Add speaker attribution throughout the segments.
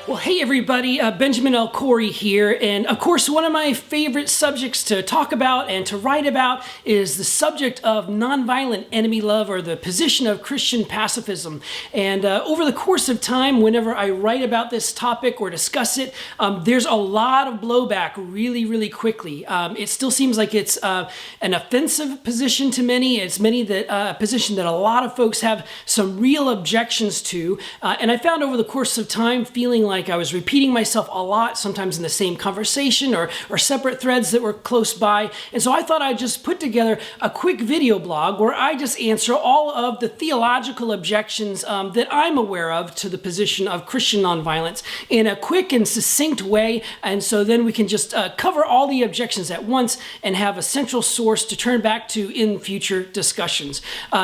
Speaker 1: Well, hey everybody, Benjamin L. Corey here, and of course one of my favorite subjects to talk about and to write about is the subject of nonviolent enemy love, or the position of Christian pacifism. And over the course of time, whenever I write about this topic or discuss it, there's a lot of blowback really quickly. It still seems like it's an offensive position to many. It's a position that a lot of folks have some real objections to, and I found over the course of time feeling like I was repeating myself a lot, sometimes in the same conversation or separate threads that were close by. And so I thought I'd just put together a quick video blog where I just answer all of the theological objections that I'm aware of to the position of Christian nonviolence in a quick and succinct way. And so then we can just cover all the objections at once and have a central source to turn back to in future discussions.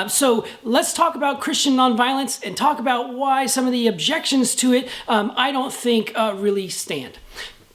Speaker 1: So let's talk about Christian nonviolence and talk about why some of the objections to it I don't think really stand.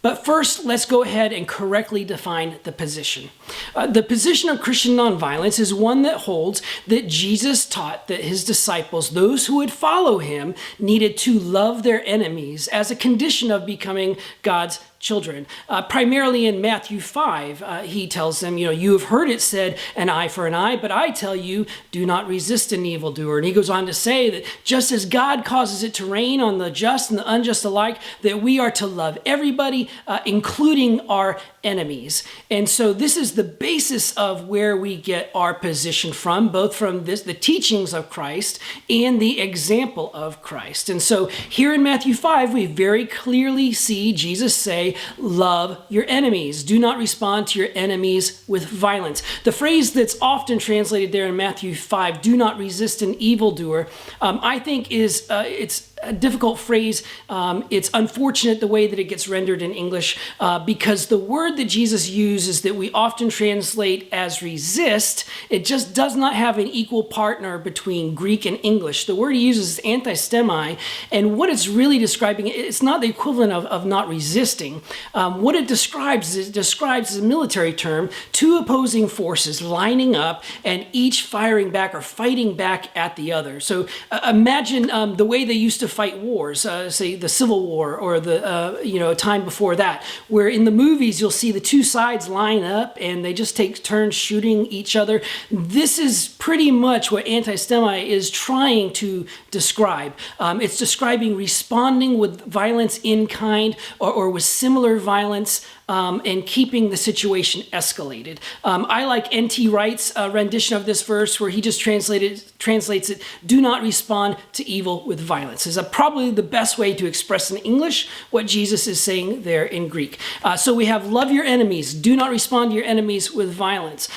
Speaker 1: But first, let's go ahead and correctly define the position. The position of Christian nonviolence is one that holds that Jesus taught that his disciples, those who would follow him, needed to love their enemies as a condition of becoming God's children. Primarily in Matthew 5, he tells them, you have heard it said, an eye for an eye, but I tell you, do not resist an evildoer. And he goes on to say that just as God causes it to rain on the just and the unjust alike, that we are to love everybody, including our enemies. And so this is the basis of where we get our position from, both from the teachings of Christ and the example of Christ. And so here in Matthew 5, we very clearly see Jesus say, love your enemies. Do not respond to your enemies with violence. The phrase that's often translated there in Matthew 5, do not resist an evildoer, I think is it's a difficult phrase. It's unfortunate the way that it gets rendered in English because the word that Jesus uses that we often translate as resist, it just does not have an equal partner between Greek and English. The word he uses is antistemi, and what it's really describing, it's not the equivalent of not resisting. What it describes as a military term, two opposing forces lining up and each firing back or fighting back at the other. So imagine the way they used to fight wars, say the Civil War or the time before that, where in the movies you'll see the two sides line up and they just take turns shooting each other. This is pretty much what antistemi is trying to describe. It's describing responding with violence in kind or with similar violence and keeping the situation escalated. I like N.T. Wright's rendition of this verse where he just translates it, do not respond to evil with violence. Is probably the best way to express in English what Jesus is saying there in Greek. So we have love your enemies, do not respond to your enemies with violence.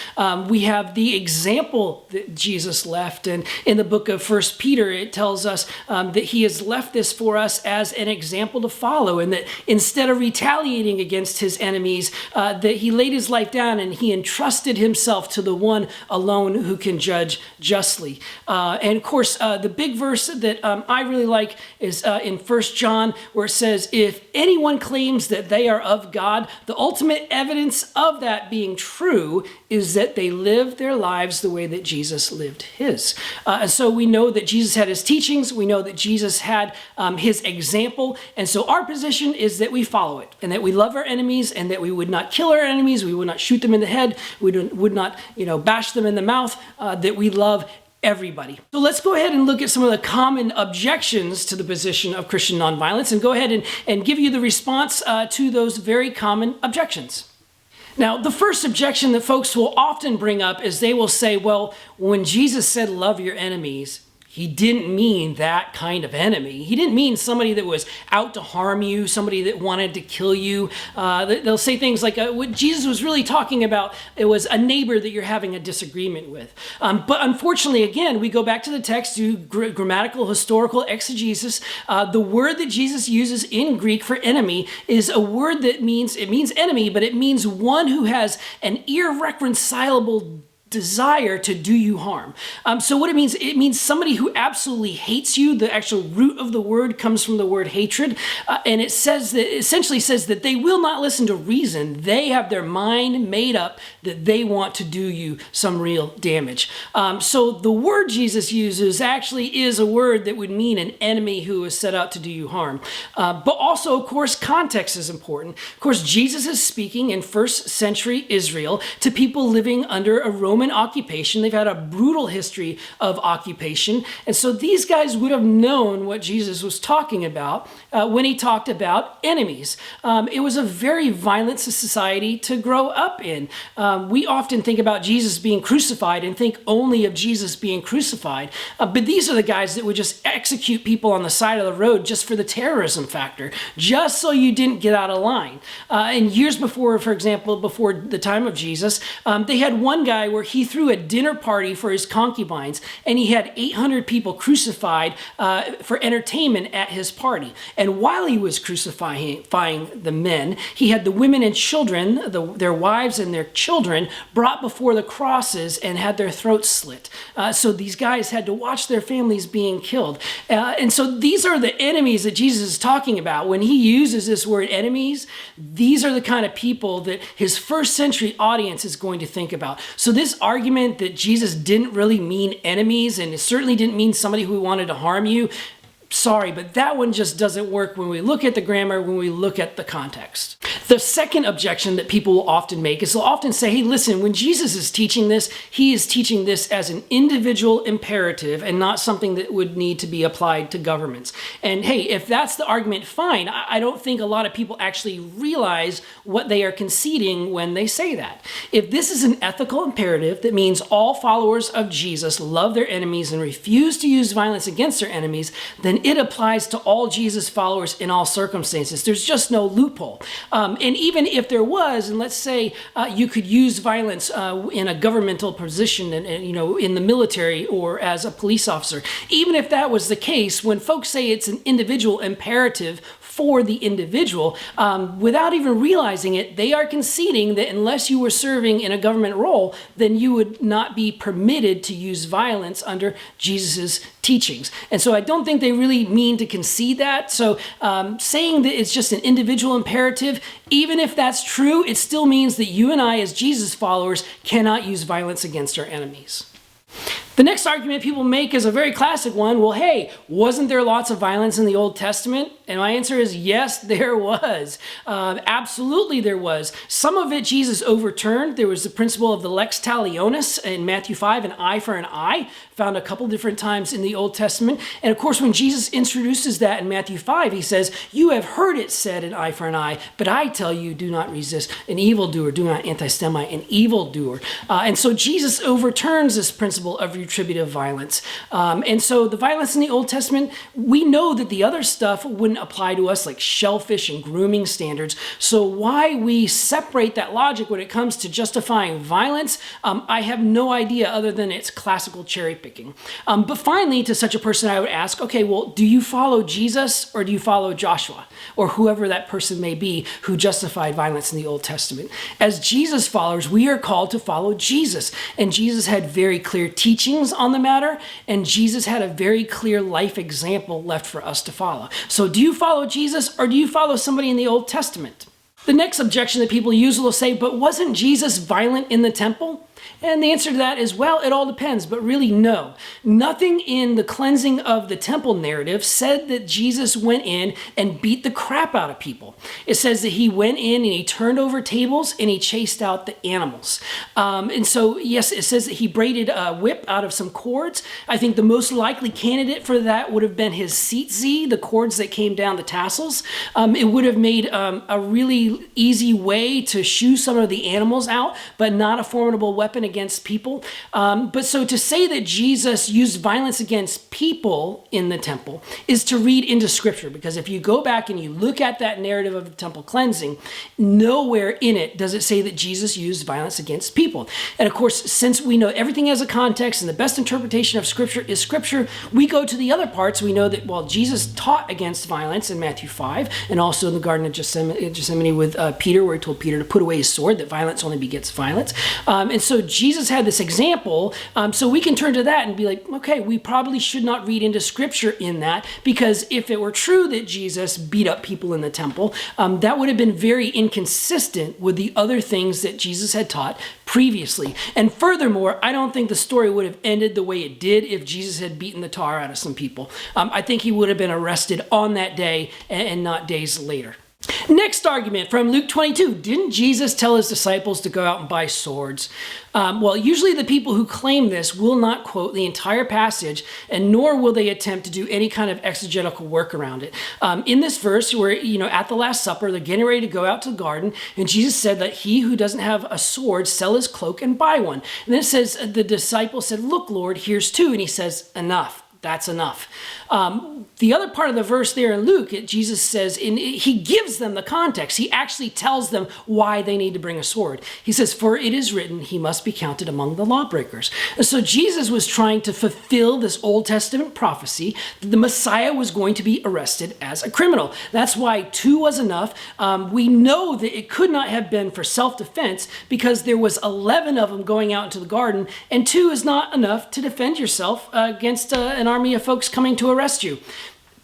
Speaker 1: We have the example that Jesus left, and in the book of 1 Peter it tells us that he has left this for us as an example to follow, and that instead of retaliating against his enemies, that he laid his life down and he entrusted himself to the one alone who can judge justly. And of course, the big verse that I really like is in 1 John, where it says, if anyone claims that they are of God, the ultimate evidence of that being true is that they live their lives the way that Jesus lived his. And so we know that Jesus had his teachings, we know that Jesus had his example, and so our position is that we follow it, and that we love our enemies, and that we would not kill our enemies, we would not shoot them in the head, we would not bash them in the mouth, that we love everybody. So let's go ahead and look at some of the common objections to the position of Christian nonviolence and go ahead and give you the response to those very common objections. Now, the first objection that folks will often bring up is they will say, well, when Jesus said love your enemies, he didn't mean that kind of enemy. He didn't mean somebody that was out to harm you, somebody that wanted to kill you. They'll say things like, what Jesus was really talking about, it was a neighbor that you're having a disagreement with. But unfortunately, again, we go back to the text, do grammatical, historical exegesis. The word that Jesus uses in Greek for enemy is a word that means enemy, but it means one who has an irreconcilable desire to do you harm. So what it means somebody who absolutely hates you. The actual root of the word comes from the word hatred, and it essentially says that they will not listen to reason. They have their mind made up that they want to do you some real damage. So the word Jesus uses actually is a word that would mean an enemy who is set out to do you harm. But also, of course, context is important. Of course, Jesus is speaking in first century Israel to people living under a Roman occupation. They've had a brutal history of occupation. And so these guys would have known what Jesus was talking about when he talked about enemies. It was a very violent society to grow up in. We often think about Jesus being crucified and think only of Jesus being crucified. But these are the guys that would just execute people on the side of the road just for the terrorism factor, just so you didn't get out of line. And years before, for example, before the time of Jesus, they had one guy where he threw a dinner party for his concubines, and he had 800 people crucified for entertainment at his party. And while he was crucifying the men, he had the women and children, their wives and their children, brought before the crosses and had their throats slit. So these guys had to watch their families being killed. And so these are the enemies that Jesus is talking about. When he uses this word enemies, these are the kind of people that his first century audience is going to think about. So this argument that Jesus didn't really mean enemies, and it certainly didn't mean somebody who wanted to harm you, sorry, but that one just doesn't work when we look at the grammar, when we look at the context. The second objection that people will often make is they'll often say, hey, listen, when Jesus is teaching this, he is teaching this as an individual imperative and not something that would need to be applied to governments. And hey, if that's the argument, fine. I don't think a lot of people actually realize what they are conceding when they say that. If this is an ethical imperative that means all followers of Jesus love their enemies and refuse to use violence against their enemies, then it applies to all Jesus followers in all circumstances. There's just no loophole. And even if there was, and let's say you could use violence in a governmental position and in the military or as a police officer, even if that was the case, when folks say it's an individual imperative for the individual, without even realizing it, they are conceding that unless you were serving in a government role, then you would not be permitted to use violence under Jesus's teachings. And so I don't think they really mean to concede that. So saying that it's just an individual imperative, even if that's true, it still means that you and I as Jesus followers cannot use violence against our enemies. The next argument people make is a very classic one. Well, hey, wasn't there lots of violence in the Old Testament? And my answer is yes, there was. Absolutely there was. Some of it Jesus overturned. There was the principle of the lex talionis in Matthew 5, an eye for an eye, found a couple different times in the Old Testament. And of course, when Jesus introduces that in Matthew 5, he says, you have heard it said an eye for an eye, but I tell you, do not resist an evildoer, do not antistemi an evildoer. And so Jesus overturns this principle of retributive violence. And so the violence in the Old Testament, we know that the other stuff wouldn't apply to us, like shellfish and grooming standards. So why we separate that logic when it comes to justifying violence, I have no idea other than it's classical cherry picking. But finally, to such a person, I would ask, okay, well, do you follow Jesus or do you follow Joshua or whoever that person may be who justified violence in the Old Testament? As Jesus followers, we are called to follow Jesus. And Jesus had very clear teachings on the matter, and Jesus had a very clear life example left for us to follow. So do you follow Jesus or do you follow somebody in the Old Testament? The next objection that people use will say, but wasn't Jesus violent in the temple? And the answer to that is, well, it all depends, but really no. Nothing in the cleansing of the temple narrative said that Jesus went in and beat the crap out of people. It says that he went in and he turned over tables and he chased out the animals. And so, yes, it says that he braided a whip out of some cords. I think the most likely candidate for that would have been his tzitzit, the cords that came down the tassels. It would have made a really easy way to shoo some of the animals out, but not a formidable weapon against people. But so to say that Jesus used violence against people in the temple is to read into Scripture, because if you go back and you look at that narrative of the temple cleansing, nowhere in it does it say that Jesus used violence against people. And of course, since we know everything has a context and the best interpretation of Scripture is Scripture, we go to the other parts. We know that, well, Jesus taught against violence in Matthew 5 and also in the Garden of Gethsemane with Peter, where he told Peter to put away his sword, that violence only begets violence. And so Jesus had this example, so we can turn to that and be like, okay, we probably should not read into scripture in that, because if it were true that Jesus beat up people in the temple, that would have been very inconsistent with the other things that Jesus had taught previously. And furthermore, I don't think the story would have ended the way it did if Jesus had beaten the tar out of some people. I think he would have been arrested on that day and not days later. Next argument from Luke 22. Didn't Jesus tell his disciples to go out and buy swords? Well, usually the people who claim this will not quote the entire passage, and nor will they attempt to do any kind of exegetical work around it. In this verse, where, at the Last Supper, they're getting ready to go out to the garden, and Jesus said that he who doesn't have a sword, sell his cloak and buy one. And then it says, the disciples said, "Look, Lord, here's two." And he says, "Enough. That's enough." The other part of the verse there in Luke, Jesus says, he gives them the context. He actually tells them why they need to bring a sword. He says, "For it is written, he must be counted among the lawbreakers." And so Jesus was trying to fulfill this Old Testament prophecy that the Messiah was going to be arrested as a criminal. That's why two was enough. We know that it could not have been for self-defense, because there was 11 of them going out into the garden, and two is not enough to defend yourself against an army of folks coming to arrest you.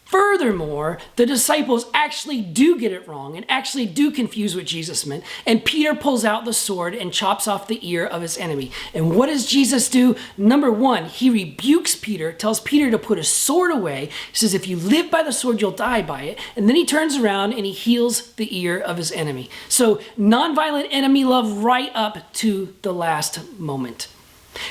Speaker 1: Furthermore, the disciples actually do get it wrong and actually do confuse what Jesus meant. And Peter pulls out the sword and chops off the ear of his enemy. And what does Jesus do? Number one, he rebukes Peter, tells Peter to put his sword away. He says, if you live by the sword, you'll die by it. And then he turns around and he heals the ear of his enemy. So nonviolent enemy love right up to the last moment.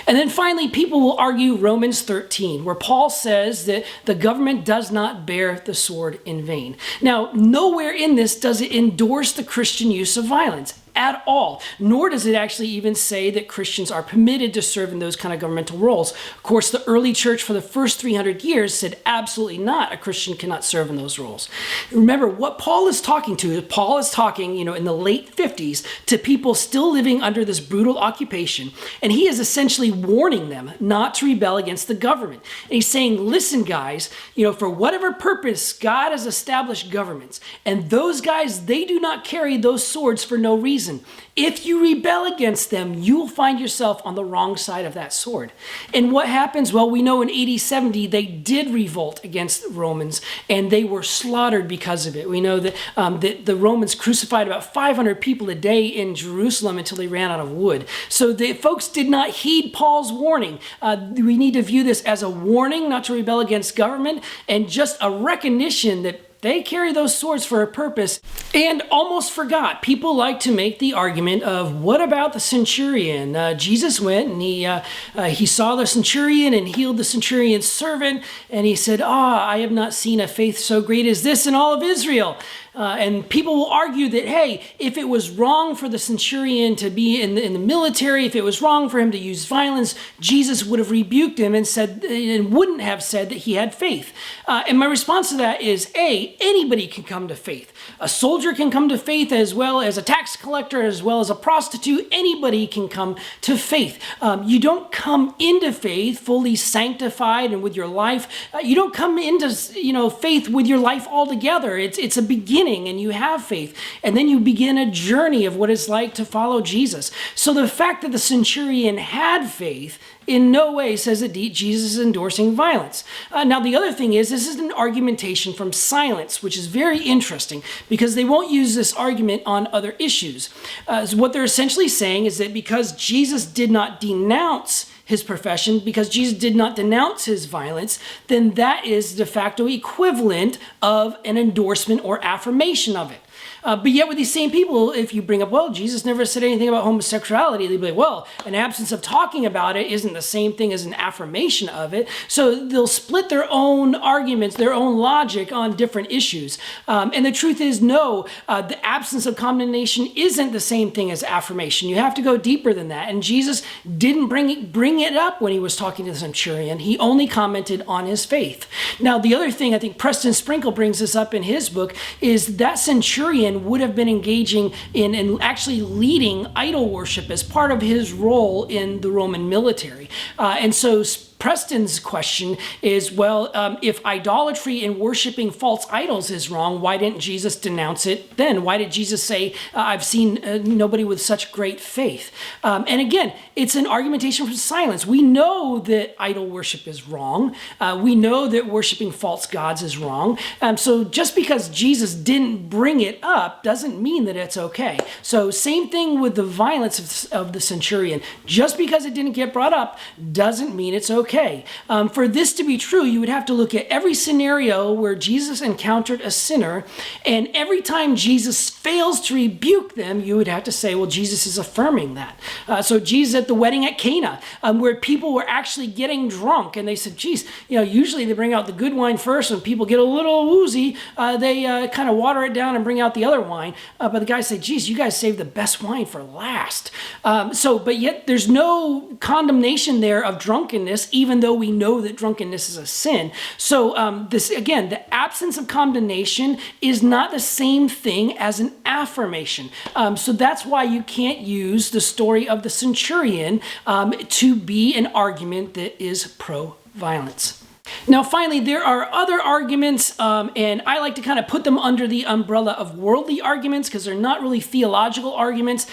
Speaker 1: And then finally, people will argue Romans 13, where Paul says that the government does not bear the sword in vain. Now, nowhere in this does it endorse the Christian use of violence at all, nor does it actually even say that Christians are permitted to serve in those kind of governmental roles. Of course, the early church for the first 300 years said absolutely not, a Christian cannot serve in those roles. Remember, what Paul is talking to, Paul is talking, in the late 50s to people still living under this brutal occupation, and he is essentially warning them not to rebel against the government. And he's saying, listen, guys, for whatever purpose, God has established governments, and those guys, they do not carry those swords for no reason. If you rebel against them, you will find yourself on the wrong side of that sword. And what happens? Well, we know in AD 70, they did revolt against the Romans, and they were slaughtered because of it. We know that, that the Romans crucified about 500 people a day in Jerusalem until they ran out of wood. So the folks did not heed Paul's warning. We need to view this as a warning not to rebel against government, and just a recognition that they carry those swords for a purpose. And almost forgot, people like to make the argument of, what about the centurion? Jesus went and he saw the centurion and healed the centurion's servant, and he said, I have not seen a faith so great as this in all of Israel. And people will argue that, hey, if it was wrong for the centurion to be in the military, if it was wrong for him to use violence, Jesus would have rebuked him and said, and wouldn't have said that he had faith. And my response to that is, anybody can come to faith. A soldier can come to faith, as well as a tax collector, as well as a prostitute. Anybody can come to faith. You don't come into faith fully sanctified and with your life. You don't come into faith with your life altogether. It's a beginning, and you have faith, and then you begin a journey of what it's like to follow Jesus. So the fact that the centurion had faith in no way says that Jesus is endorsing violence. Now, the other thing is, this is an argumentation from silence, which is very interesting, because they won't use this argument on other issues. So what they're essentially saying is that because Jesus did not denounce his profession, because Jesus did not denounce his violence, then that is de facto equivalent of an endorsement or affirmation of it. But yet with these same people, if you bring up, well, Jesus never said anything about homosexuality, they'd be like, well, an absence of talking about it isn't the same thing as an affirmation of it. So they'll split their own arguments, their own logic on different issues. And the truth is, no, the absence of condemnation isn't the same thing as affirmation. You have to go deeper than that. And Jesus didn't bring it up when he was talking to the centurion. He only commented on his faith. Now, the other thing, I think Preston Sprinkle brings this up in his book, is that centurion would have been engaging in and actually leading idol worship as part of his role in the Roman military. And so Preston's question is, well, if idolatry and worshiping false idols is wrong, why didn't Jesus denounce it then? Why did Jesus say, I've seen nobody with such great faith? And again, it's an argumentation from silence. We know that idol worship is wrong. We know that worshiping false gods is wrong. So just because Jesus didn't bring it up doesn't mean that it's okay. So same thing with the violence of the centurion. Just because it didn't get brought up doesn't mean it's okay. For this to be true, you would have to look at every scenario where Jesus encountered a sinner, and every time Jesus fails to rebuke them, you would have to say, well, Jesus is affirming that. So Jesus at the wedding at Cana, where people were actually getting drunk, and they said, geez, usually they bring out the good wine first, and people get a little woozy, they kind of water it down and bring out the other wine. But the guys say, geez, you guys saved the best wine for last. But yet there's no condemnation there of drunkenness, even though we know that drunkenness is a sin. So this, again, the absence of condemnation is not the same thing as an affirmation. So that's why you can't use the story of the centurion to be an argument that is pro-violence. Now, finally, there are other arguments, and I like to kind of put them under the umbrella of worldly arguments because they're not really theological arguments.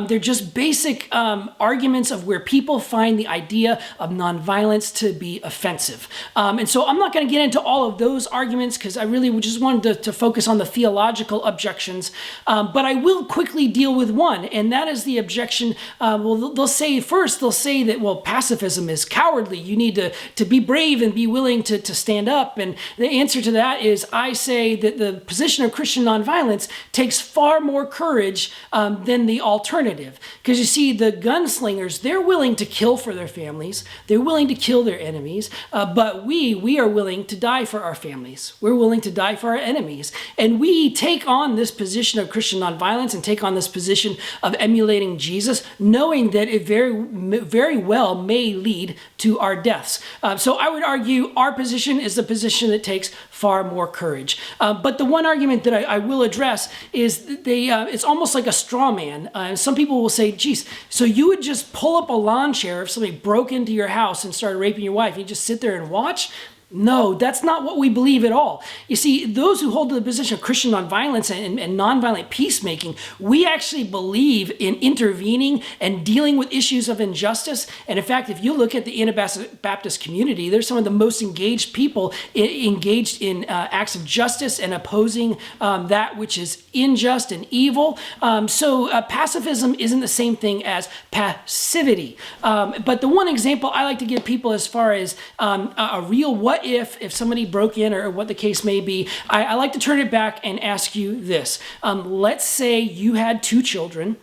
Speaker 1: They're just basic arguments of where people find the idea of nonviolence to be offensive. And so I'm not going to get into all of those arguments because I really just wanted to focus on the theological objections. But I will quickly deal with one, and that is the objection. They'll say that, well, pacifism is cowardly. You need to be brave and be willing to stand up. And the answer to that is I say that the position of Christian nonviolence takes far more courage than the alternative. Because you see, the gunslingers, they're willing to kill for their families. They're willing to kill their enemies. But we are willing to die for our families. We're willing to die for our enemies. And we take on this position of Christian nonviolence and take on this position of emulating Jesus, knowing that it very well may lead to our deaths. So I would argue our position is the position that takes far more courage. But the one argument that I will address is it's almost like a straw man. Some people will say, geez, so you would just pull up a lawn chair if somebody broke into your house and started raping your wife, you just sit there and watch? No, that's not what we believe at all. You see, those who hold to the position of Christian nonviolence and nonviolent peacemaking, we actually believe in intervening and dealing with issues of injustice. And in fact, if you look at the Anabaptist community, they're some of the most engaged people engaged in acts of justice and opposing that which is unjust and evil. So pacifism isn't the same thing as passivity. But the one example I like to give people as far as a real what if somebody broke in or what the case may be, I like to turn it back and ask you this. Let's say you had two children.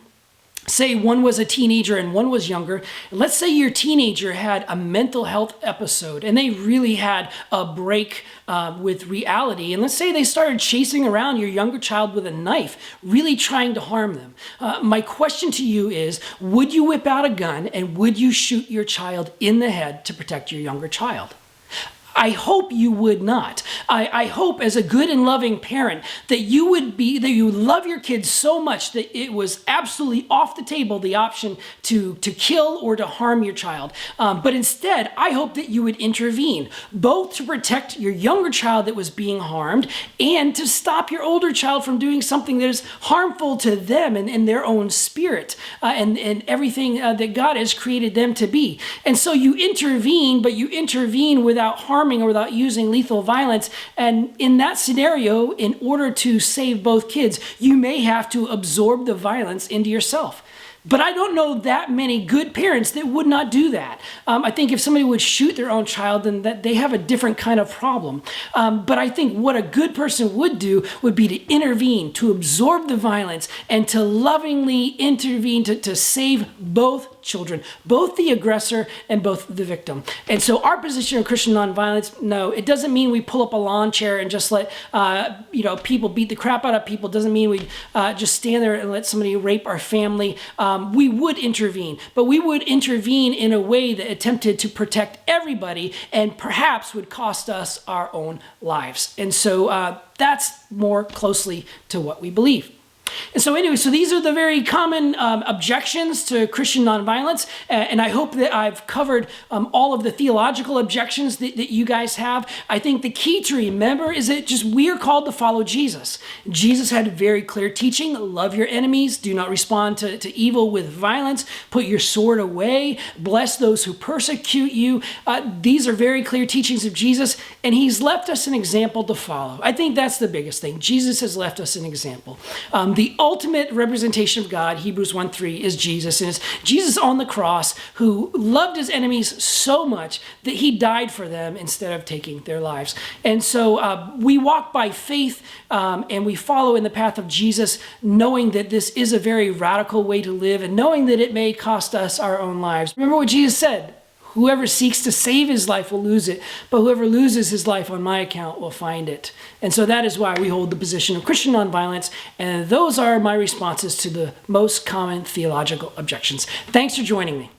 Speaker 1: Say one was a teenager and one was younger. Let's say your teenager had a mental health episode and they really had a break with reality. And let's say they started chasing around your younger child with a knife, really trying to harm them. My question to you is, would you whip out a gun and would you shoot your child in the head to protect your younger child? I hope you would not. I hope as a good and loving parent that you would love your kids so much that it was absolutely off the table, the option to kill or to harm your child. But instead, I hope that you would intervene, both to protect your younger child that was being harmed and to stop your older child from doing something that is harmful to them and their own spirit and everything that God has created them to be. And so you intervene, but you intervene without harming or without using lethal violence. And in that scenario, in order to save both kids, you may have to absorb the violence into yourself. But I don't know that many good parents that would not do that. I think if somebody would shoot their own child, then that they have a different kind of problem. But I think what a good person would do would be to intervene, to absorb the violence, and to lovingly intervene to save both children, both the aggressor and both the victim. And so our position of Christian nonviolence, no, it doesn't mean we pull up a lawn chair and just let people beat the crap out of people. It doesn't mean we just stand there and let somebody rape our family. We would intervene, but we would intervene in a way that attempted to protect everybody and perhaps would cost us our own lives. And so that's more closely to what we believe. And so anyway, so these are the very common objections to Christian nonviolence, and I hope that I've covered all of the theological objections that you guys have. I think the key to remember is that just we are called to follow Jesus. Jesus had very clear teaching: love your enemies, do not respond to evil with violence, put your sword away, bless those who persecute you. These are very clear teachings of Jesus, and he's left us an example to follow. I think that's the biggest thing. Jesus has left us an example. The ultimate representation of God, Hebrews 1:3, is Jesus. And it's Jesus on the cross who loved his enemies so much that he died for them instead of taking their lives. And so we walk by faith and we follow in the path of Jesus, knowing that this is a very radical way to live and knowing that it may cost us our own lives. Remember what Jesus said: whoever seeks to save his life will lose it, but whoever loses his life on my account will find it. And so that is why we hold the position of Christian nonviolence, and those are my responses to the most common theological objections. Thanks for joining me.